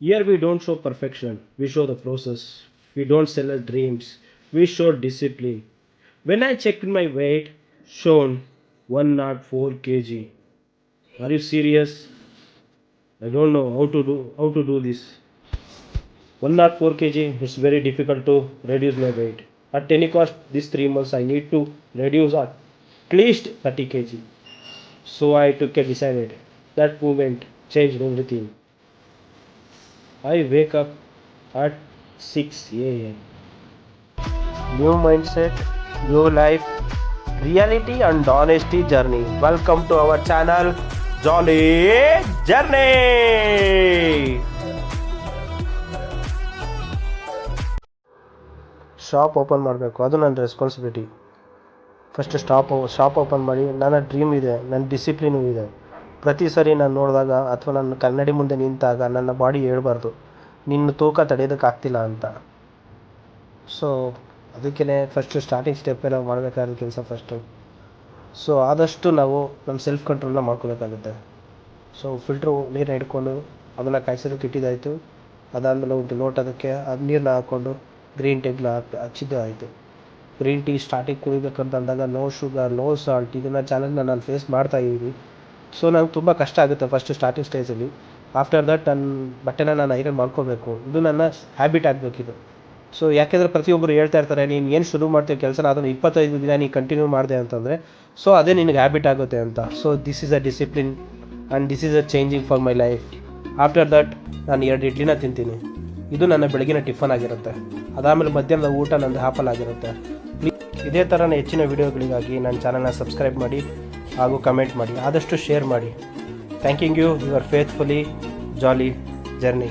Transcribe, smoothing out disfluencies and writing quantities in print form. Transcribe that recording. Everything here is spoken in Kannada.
Here we don't show perfection, we show the process. We don't sell our dreams, we show discipline. When I checked my weight, shown 104 kg. Are you serious? I don't know how to do this. 104 kg, it's very difficult to reduce my weight. At any cost, these 3 months I need to reduce at least 30 kg. So I took a decided. That movement changed everything. I wake up at 6 a.m. New mindset, new life, reality and honesty journey. Welcome to our channel, Jolly Journey. Shop open ಮಾಡಬೇಕು, ಅದು ನನ್ನ ರೆಸ್ಪಾನ್ಸಿಬಿಲಿಟಿ. ಫಸ್ಟ್ ಶಾಪ್ ಓಪನ್ ಮಾಡಿ, ನನ್ನ ಡ್ರೀಮ್ ಇದೆ, ನನ್ನ ಡಿಸಿಪ್ಲಿನೂ ಇದೆ. ಪ್ರತಿ ಸರಿ ನಾನು ನೋಡಿದಾಗ ಅಥವಾ ನನ್ನ ಕನ್ನಡಿ ಮುಂದೆ ನಿಂತಾಗ ನನ್ನ ಬಾಡಿ ಹೇಳ್ಬಾರ್ದು ನಿನ್ನ ತೂಕ ತಡೆಯೋದಕ್ಕಾಗ್ತಿಲ್ಲ ಅಂತ. ಸೊ ಅದಕ್ಕೇ ಫಸ್ಟು ಸ್ಟಾರ್ಟಿಂಗ್ ಸ್ಟೆಪ್ಪೇ ನಾವು ಮಾಡಬೇಕಾದ ಕೆಲಸ ಫಸ್ಟು. ಸೊ ಆದಷ್ಟು ನಾವು ನಮ್ಮ ಸೆಲ್ಫ್ ಕಂಟ್ರೋಲ್ನ ಮಾಡ್ಕೋಬೇಕಾಗುತ್ತೆ. ಸೊ ಫಿಲ್ಟ್ರು ನೀರನ್ನ ಹಿಡ್ಕೊಂಡು ಅದನ್ನು ಕಾಯಿಸೋದಕ್ಕೆ ಇಟ್ಟಿದ್ದಾಯಿತು. ಅದಾದಮೇಲೆ ಒಂದು ಲೋಟದಕ್ಕೆ ಅದು ನೀರನ್ನ ಹಾಕ್ಕೊಂಡು ಗ್ರೀನ್ ಟೀಗ್ನ ಹಚ್ಚಿದ್ದು ಆಯಿತು. ಗ್ರೀನ್ ಟೀ ಸ್ಟಾರ್ಟಿಂಗ್ ಕುಡಿಬೇಕಂತ ಅಂದಾಗ ನೋ ಶುಗರ್, ನೋ ಸಾಲ್ಟ್, ಇದನ್ನು ಚಾಲೆಂಜ್ನ ನಾನು ಫೇಸ್ ಮಾಡ್ತಾಯಿದ್ದೀನಿ. ಸೊ ನಂಗೆ ತುಂಬ ಕಷ್ಟ ಆಗುತ್ತೆ ಫಸ್ಟು ಸ್ಟಾರ್ಟಿಂಗ್ ಸ್ಟೇಜಲ್ಲಿ. ಆಫ್ಟರ್ ದಟ್ ನನ್ನ ಬಟ್ಟೆನ ನಾನು ಐರನ್ ಮಾಡ್ಕೋಬೇಕು, ಇದು ನನ್ನ ಹ್ಯಾಬಿಟ್ ಆಗಬೇಕಿದು. ಸೊ ಯಾಕೆಂದರೆ ಪ್ರತಿಯೊಬ್ಬರು ಹೇಳ್ತಾ ಇರ್ತಾರೆ, ನೀನು ಏನು ಶುರು ಮಾಡ್ತೀವಿ ಕೆಲಸನ ಅದನ್ನು 25 ದಿನ ನೀನು ಕಂಟಿನ್ಯೂ ಮಾಡಿದೆ ಅಂತಂದರೆ ಸೊ ಅದೇ ನಿನಗೆ ಹ್ಯಾಬಿಟ್ ಆಗುತ್ತೆ ಅಂತ. So this is a discipline and this is a changing for my life. After that ನಾನು 2 ಇಡ್ಲಿನ ತಿಂತೀನಿ, ಇದು ನನ್ನ ಬೆಳಗಿನ ಟಿಫನ್ ಆಗಿರುತ್ತೆ. ಅದಾದಮೇಲೆ ಮಧ್ಯಾಹ್ನದ ಊಟ ನಂದು ಆಪಲ್ ಆಗಿರುತ್ತೆ. ಇದೇ ಥರನ ಹೆಚ್ಚಿನ ವೀಡಿಯೋಗಳಿಗಾಗಿ ನನ್ನ ಚಾನಲ್ನ ಸಬ್ಸ್ಕ್ರೈಬ್ ಮಾಡಿ ಹಾಗೂ ಕಮೆಂಟ್ ಮಾಡಿ, ಆದಷ್ಟು ಶೇರ್ ಮಾಡಿ. Thanking you, your faithfully jolly journey.